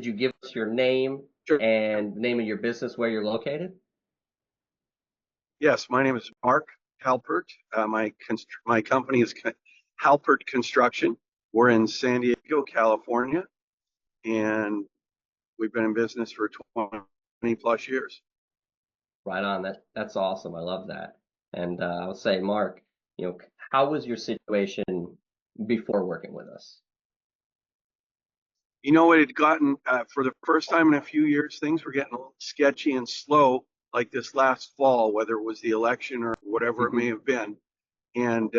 could you give us your name Sure. and the name of your business, where you're located? Yes, my name is Mark Halpert. My company is Halpert Construction. We're in San Diego, California, and we've been in business for 20 plus years. Right on. That's awesome. I love that. And I'll say, Mark, how was your situation before working with us? It had gotten, for the first time in a few years, things were getting a little sketchy and slow, like this last fall, whether it was the election or whatever it may Hmm. have been. And,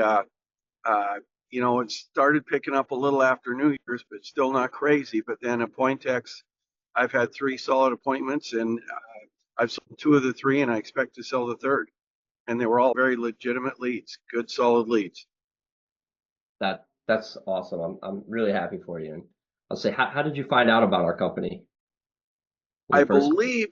it started picking up a little after New Year's, but still not crazy. But then at Pointex, I've had 3 solid appointments, and I've sold 2 of the 3, and I expect to sell the third. And they were all very legitimate leads, good, solid leads. That's awesome. I'm really happy for you. And I'll say, how did you find out about our company when I you first? believe,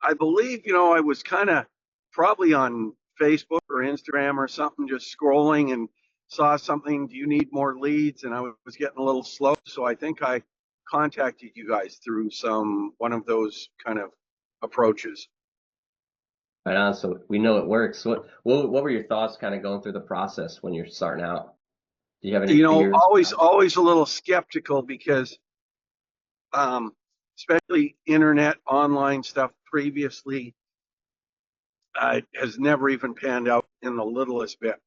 I was kind of probably on Facebook or Instagram or something, just scrolling and saw something. Do you need more leads? And I was getting a little slow, so I think I contacted you guys through one of those kind of approaches. Right on. So we know it works. What were your thoughts kind of going through the process when you're starting out? Do you have any fears? Always a little skeptical because, um, especially internet online stuff previously, has never even panned out in the littlest bit.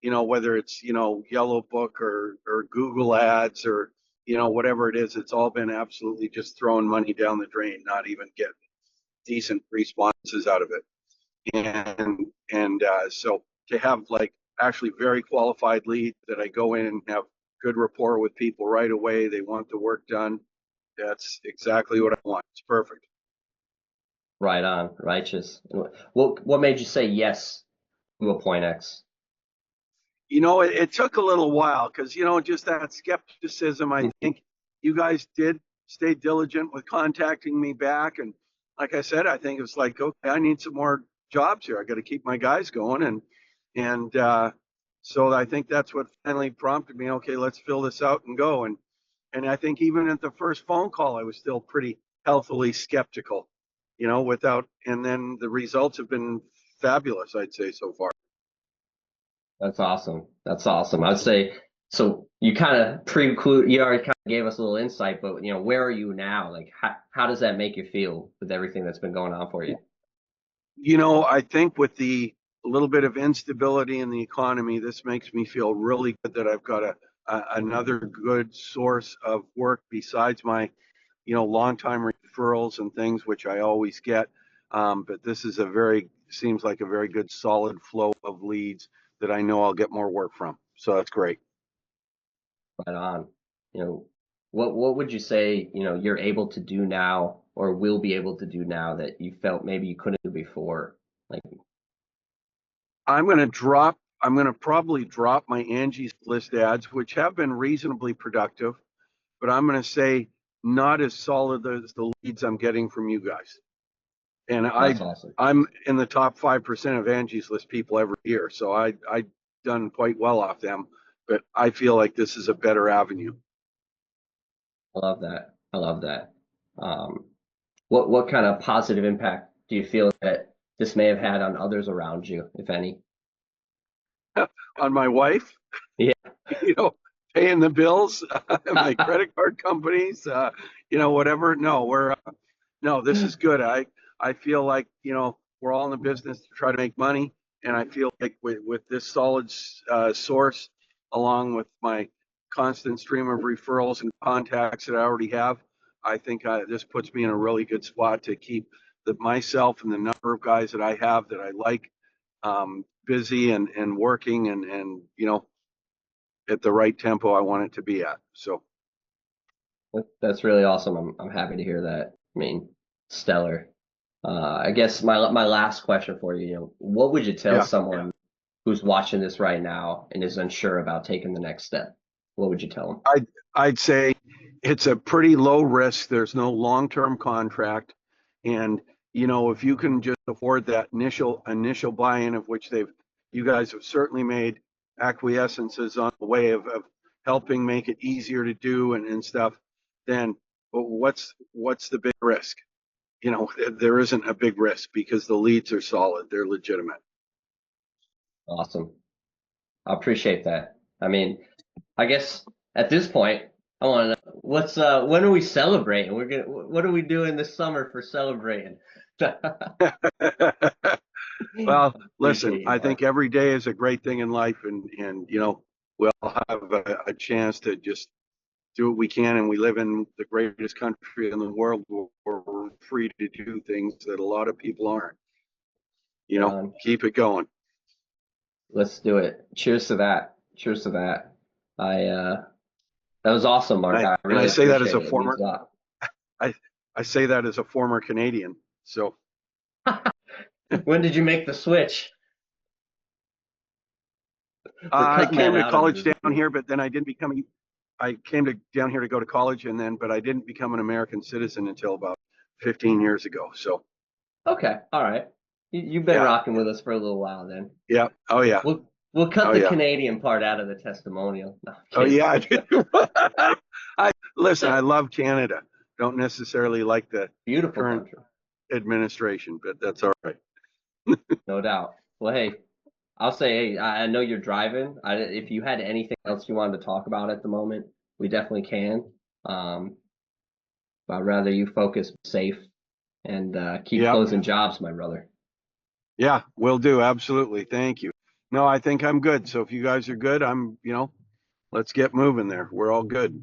Whether it's, Yellow Book or Google ads or, whatever it is, it's all been absolutely just throwing money down the drain, not even getting decent responses out of it. And so to have like actually very qualified leads that I go in and have good rapport with people right away, they want the work done. That's exactly what I want. It's perfect. Right on. Righteous. What made you say yes to a point X? It took a little while because, just that skepticism. I think you guys did stay diligent with contacting me back. And like I said, I think it's like, okay, I need some more jobs here. I got to keep my guys going. And so I think that's what finally prompted me. Okay, let's fill this out and go. And I think even at the first phone call, I was still pretty healthily skeptical, and then the results have been fabulous, I'd say so far. That's awesome. That's awesome. I'd say so. You kind of you already kind of gave us a little insight, but where are you now? Like, how does that make you feel with everything that's been going on for you? I think with the little bit of instability in the economy, this makes me feel really good that I've got another good source of work besides my, long-time referrals and things, which I always get. But this is seems like a very good solid flow of leads that I know I'll get more work from. So that's great. Right on. You know, what would you say, you're able to do now or will be able to do now that you felt maybe you couldn't do before? Like, I'm going to probably drop my Angie's List ads, which have been reasonably productive, but I'm going to say not as solid as the leads I'm getting from you guys. And that's awesome. I'm in the top 5% of Angie's List people every year, so I done quite well off them. But I feel like this is a better avenue. I love that. I love that. Um, what kind of positive impact do you feel that this may have had on others around you, if any? On my wife, Yeah, you know, paying the bills, my credit card companies, whatever. No, no, this is good. I feel like, we're all in the business to try to make money. And I feel like with this solid source, along with my constant stream of referrals and contacts that I already have, I think this puts me in a really good spot to keep myself and the number of guys that I have that I like busy and working and at the right tempo I want it to be at. So that's really awesome. I'm happy to hear that. I mean, stellar. I guess my last question for you, what would you tell yeah, someone who's watching this right now and is unsure about taking the next step? What would you tell them? I'd say it's a pretty low risk. There's no long-term contract, and if you can just afford that initial buy-in, of which you guys have certainly made acquiescences on the way of helping make it easier to do and stuff, then what's the big risk? You know, there isn't a big risk because the leads are solid. They're legitimate. Awesome. I appreciate that. I mean, I guess at this point, I want to know when are we celebrating? What are we doing this summer for celebrating? Well, listen, Appreciate you, I Mark. think every day is a great thing in life, and you know, we'll have a chance to just do what we can, and we live in the greatest country in the world where we're free to do things that a lot of people aren't. You Right know, on. keep it going. Let's do it. Cheers to that. Cheers to that. That was awesome, Mark. I And I really say that as appreciate a it. It means former, a lot. I I say that as a former Canadian. So When did you make the switch? We're I cutting that came to out of college down the. here, but then I came down here to go to college, but I didn't become an American citizen until about 15 years ago. So Okay, all right. You've been yeah, rocking with us for a little while then. yeah, oh yeah, We'll cut oh the yeah, Canadian part out of the testimonial. No, I'm oh kidding. yeah. I listen. I love Canada. Don't necessarily like the Beautiful current country, administration, but that's all right. no doubt. Well, hey, I'll say, hey, I know you're driving. If you had anything else you wanted to talk about at the moment, we definitely can. Um, but I'd rather you focus safe and keep Yep, closing jobs, my brother. yeah, will do. Absolutely. Thank you. No, I think I'm good. So if you guys are good, let's get moving there. We're all good.